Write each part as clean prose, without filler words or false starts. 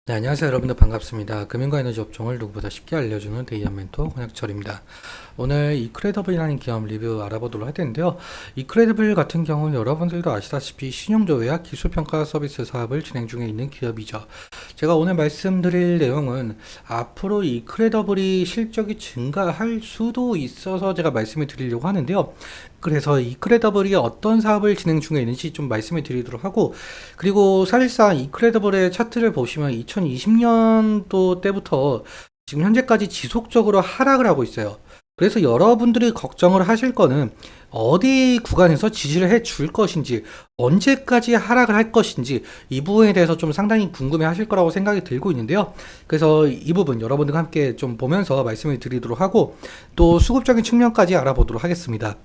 네, 안녕하세요. 여러분들 반갑습니다. 금융과 에너지 업종을 누구보다 쉽게 알려주는 데이안 멘토 권혁철입니다. 오늘 이크레더블이라는 기업 리뷰 알아보도록 할 텐데요. 이크레더블 같은 경우는 여러분들도 아시다시피 신용조회와 기술평가 서비스 사업을 진행 중에 있는 기업이죠. 제가 오늘 말씀드릴 내용은 앞으로 이크레더블이 실적이 증가할 수도 있어서 제가 말씀을 드리려고 하는데요. 그래서 이크레더블이 어떤 사업을 진행 중에 있는지 좀 말씀을 드리도록 하고, 그리고 사실상 이크레더블의 차트를 보시면 2020년도 때부터 지금 현재까지 지속적으로 하락을 하고 있어요. 그래서 여러분들이 걱정을 하실 거는 어디 구간에서 지지를 해 줄 것인지, 언제까지 하락을 할 것인지, 이 부분에 대해서 좀 상당히 궁금해 하실 거라고 생각이 들고 있는데요. 그래서 이 부분 여러분들과 함께 좀 보면서 말씀을 드리도록 하고, 또 수급적인 측면까지 알아보도록 하겠습니다.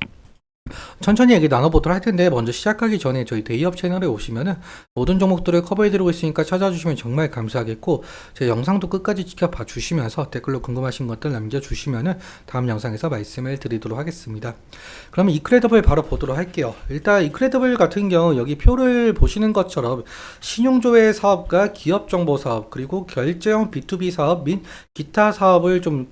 천천히 얘기 나눠보도록 할 텐데, 먼저 시작하기 전에 저희 데이업 채널에 오시면은 모든 종목들을 커버해드리고 있으니까 찾아주시면 정말 감사하겠고, 제 영상도 끝까지 지켜봐 주시면서 댓글로 궁금하신 것들 남겨주시면은 다음 영상에서 말씀을 드리도록 하겠습니다. 그러면 이크레더블 바로 보도록 할게요. 일단 이크레더블 같은 경우 여기 표를 보시는 것처럼 신용조회 사업과 기업정보 사업, 그리고 결제형 B2B 사업 및 기타 사업을 좀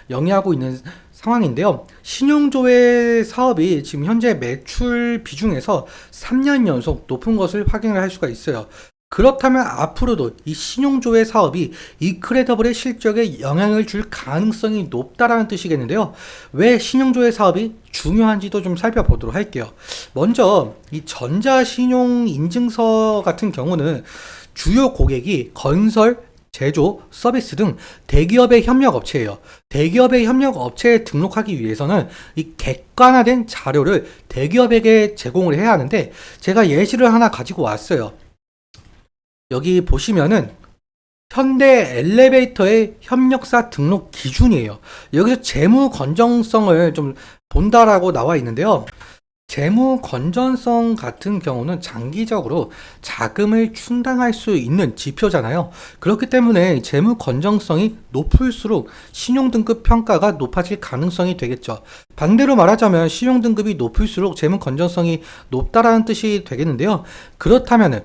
영위하고 있는 상황인데요. 신용조회 사업이 지금 현재 매출 비중에서 3년 연속 높은 것을 확인을 할 수가 있어요. 그렇다면 앞으로도 이 신용조회 사업이 이크레더블의 실적에 영향을 줄 가능성이 높다라는 뜻이겠는데요. 왜 신용조회 사업이 중요한지도 좀 살펴보도록 할게요. 먼저 이 전자신용인증서 같은 경우는 주요 고객이 건설, 제조, 서비스 등 대기업의 협력업체예요. 대기업의 협력업체에 등록하기 위해서는 이 객관화된 자료를 대기업에게 제공을 해야 하는데, 제가 예시를 하나 가지고 왔어요. 여기 보시면은 현대 엘리베이터의 협력사 등록 기준이에요. 여기서 재무 건전성을 좀 본다라고 나와 있는데요. 재무 건전성 같은 경우는 장기적으로 자금을 충당할 수 있는 지표잖아요. 그렇기 때문에 재무 건전성이 높을수록 신용등급 평가가 높아질 가능성이 되겠죠. 반대로 말하자면 신용등급이 높을수록 재무 건전성이 높다라는 뜻이 되겠는데요. 그렇다면은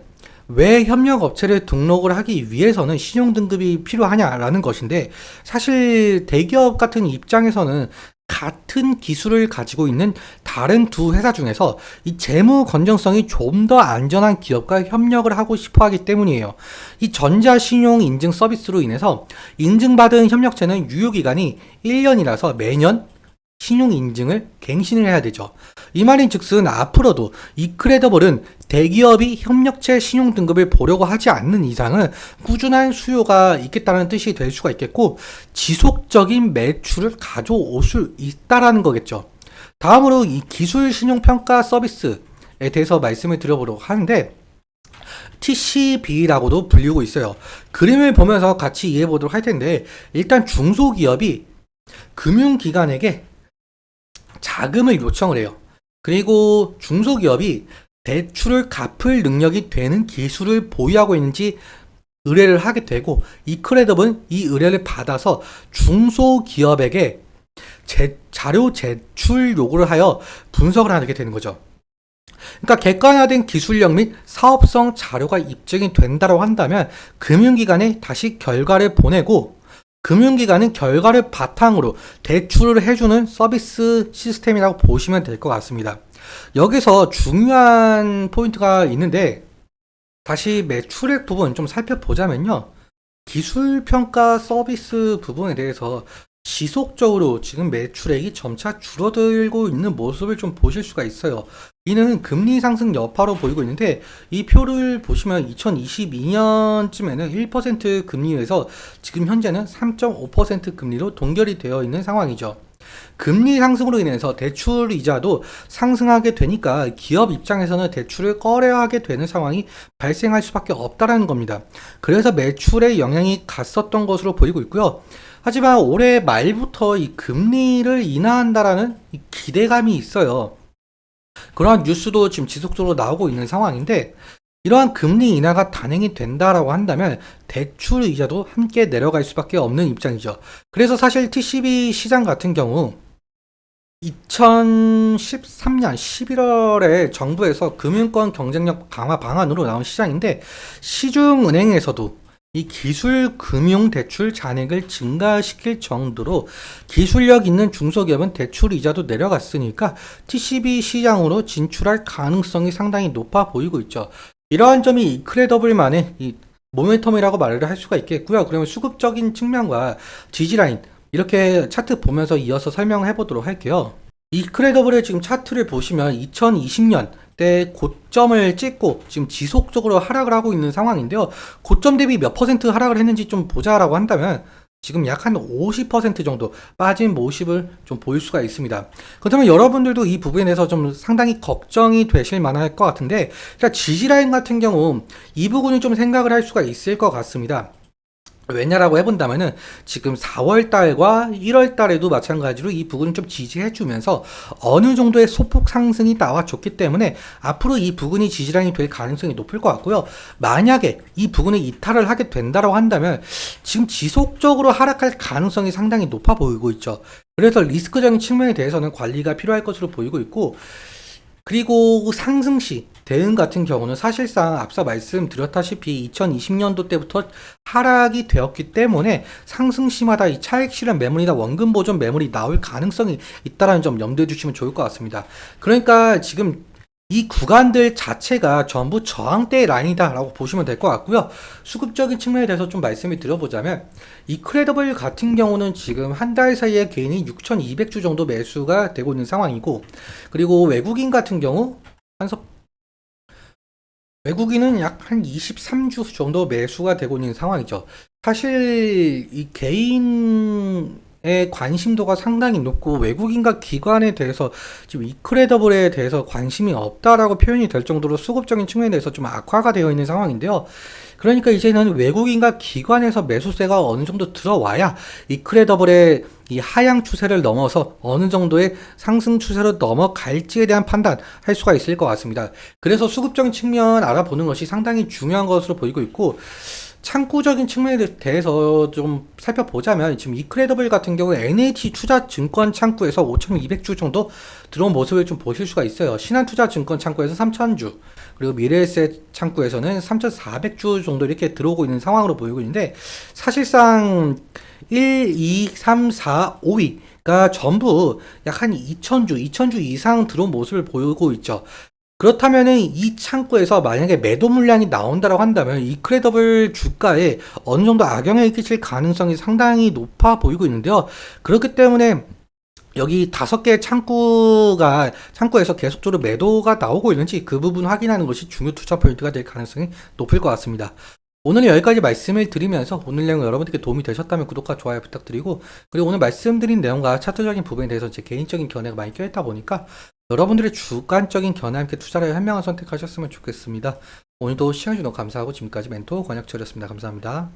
왜 협력업체를 등록을 하기 위해서는 신용등급이 필요하냐라는 것인데, 사실 대기업 같은 입장에서는 같은 기술을 가지고 있는 다른 두 회사 중에서 이 재무 건전성이 좀 더 안전한 기업과 협력을 하고 싶어 하기 때문이에요. 이 전자신용 인증 서비스로 인해서 인증받은 협력체는 유효기간이 1년이라서 매년 신용 인증을 갱신을 해야 되죠. 이 말인 즉슨 앞으로도 이크레더블은 대기업이 협력체 신용 등급을 보려고 하지 않는 이상은 꾸준한 수요가 있겠다는 뜻이 될 수가 있겠고, 지속적인 매출을 가져올 수 있다라는 거겠죠. 다음으로 이 기술 신용 평가 서비스에 대해서 말씀을 드려보도록 하는데, TCB라고도 불리고 있어요. 그림을 보면서 같이 이해해 보도록 할 텐데, 일단 중소기업이 금융기관에게 자금을 요청을 해요. 그리고 중소기업이 대출을 갚을 능력이 되는 기술을 보유하고 있는지 의뢰를 하게 되고, 이크레더블은 이 의뢰를 받아서 중소기업에게 자료 제출 요구를 하여 분석을 하게 되는 거죠. 그러니까 객관화된 기술력 및 사업성 자료가 입증이 된다고 한다면 금융기관에 다시 결과를 보내고, 금융기관은 결과를 바탕으로 대출을 해주는 서비스 시스템이라고 보시면 될 것 같습니다. 여기서 중요한 포인트가 있는데, 다시 매출액 부분 좀 살펴보자면요. 기술평가 서비스 부분에 대해서 지속적으로 지금 매출액이 점차 줄어들고 있는 모습을 좀 보실 수가 있어요. 이는 금리 상승 여파로 보이고 있는데, 이 표를 보시면 2022년쯤에는 1% 금리에서 지금 현재는 3.5% 금리로 동결이 되어 있는 상황이죠. 금리 상승으로 인해서 대출 이자도 상승하게 되니까 기업 입장에서는 대출을 꺼려야 하게 되는 상황이 발생할 수밖에 없다라는 겁니다. 그래서 매출에 영향이 갔었던 것으로 보이고 있고요. 하지만 올해 말부터 이 금리를 인하한다라는 이 기대감이 있어요. 그러한 뉴스도 지금 지속적으로 나오고 있는 상황인데, 이러한 금리 인하가 단행이 된다라고 한다면 대출 이자도 함께 내려갈 수밖에 없는 입장이죠. 그래서 사실 TCB 시장 같은 경우 2013년 11월에 정부에서 금융권 경쟁력 강화 방안으로 나온 시장인데, 시중은행에서도 이 기술 금융 대출 잔액을 증가시킬 정도로 기술력 있는 중소기업은 대출 이자도 내려갔으니까 TCB 시장으로 진출할 가능성이 상당히 높아 보이고 있죠. 이러한 점이 이크레더블만의 이 모멘텀이라고 말을 할 수가 있겠고요. 그러면 수급적인 측면과 지지라인 이렇게 차트 보면서 이어서 설명해 보도록 할게요. 이크레더블의 지금 차트를 보시면 2020년 때 고점을 찍고 지금 지속적으로 하락을 하고 있는 상황인데요. 고점 대비 몇 퍼센트 하락을 했는지 좀 보자라고 한다면 지금 약 한 50% 정도 빠진 모습을 좀 보일 수가 있습니다. 그렇다면 여러분들도 이 부분에 대해서 좀 상당히 걱정이 되실 만할 것 같은데, 일단 지지라인 같은 경우 이 부분은 좀 생각을 할 수가 있을 것 같습니다. 왜냐라고 해본다면은 지금 4월 달과 1월 달에도 마찬가지로 이 부분을 좀 지지해 주면서 어느 정도의 소폭 상승이 나와줬기 때문에 앞으로 이 부분이 지지라인이 될 가능성이 높을 것 같고요. 만약에 이 부분을 이탈을 하게 된다고 한다면 지금 지속적으로 하락할 가능성이 상당히 높아 보이고 있죠. 그래서 리스크적인 측면에 대해서는 관리가 필요할 것으로 보이고 있고, 그리고 상승 시 대응 같은 경우는 사실상 앞서 말씀드렸다시피 2020년도 때부터 하락이 되었기 때문에 상승 시마다 이 차익 실현 매물이나 원금 보존 매물이 나올 가능성이 있다는 점 염두에 두시면 좋을 것 같습니다. 그러니까 지금 이 구간들 자체가 전부 저항대 라인이다라고 보시면 될 것 같고요. 수급적인 측면에 대해서 좀 말씀을 드려보자면 이크레더블 같은 경우는 지금 한 달 사이에 개인이 6,200주 정도 매수가 되고 있는 상황이고, 그리고 외국인 같은 경우 외국인은 약 한 23주 정도 매수가 되고 있는 상황이죠. 사실 이 개인의 관심도가 상당히 높고 외국인과 기관에 대해서 지금 이크레더블에 대해서 관심이 없다라고 표현이 될 정도로 수급적인 측면에 대해서 좀 악화가 되어 있는 상황인데요. 그러니까 이제는 외국인과 기관에서 매수세가 어느 정도 들어와야 이크레더블의 이 하향 추세를 넘어서 어느 정도의 상승 추세로 넘어갈지에 대한 판단할 수가 있을 것 같습니다. 그래서 수급적인 측면 알아보는 것이 상당히 중요한 것으로 보이고 있고, 창구적인 측면에 대해서 좀 살펴보자면 지금 이크레더블 같은 경우 NH 투자증권 창구에서 5,200주 정도 들어온 모습을 좀 보실 수가 있어요. 신한투자증권 창구에서 3,000주, 그리고 미래에셋 창구에서는 3,400주 정도 이렇게 들어오고 있는 상황으로 보이고 있는데, 사실상 1, 2, 3, 4, 5위가 전부 약 한 2,000주 이상 들어온 모습을 보이고 있죠. 그렇다면은 이 창구에서 만약에 매도 물량이 나온다라고 한다면 이크레더블 주가에 어느 정도 악영향을 끼칠 가능성이 상당히 높아 보이고 있는데요. 그렇기 때문에 여기 5개 창구에서 계속적으로 매도가 나오고 있는지 그 부분 확인하는 것이 중요 투자 포인트가 될 가능성이 높을 것 같습니다. 오늘 여기까지 말씀을 드리면서 오늘 내용 여러분들께 도움이 되셨다면 구독과 좋아요 부탁드리고, 그리고 오늘 말씀드린 내용과 차트적인 부분에 대해서 제 개인적인 견해가 많이 껴있다 보니까 여러분들의 주관적인 견해와 함께 투자를 현명한 선택하셨으면 좋겠습니다. 오늘도 시청해주셔서 감사하고 지금까지 멘토 권혁철이었습니다. 감사합니다.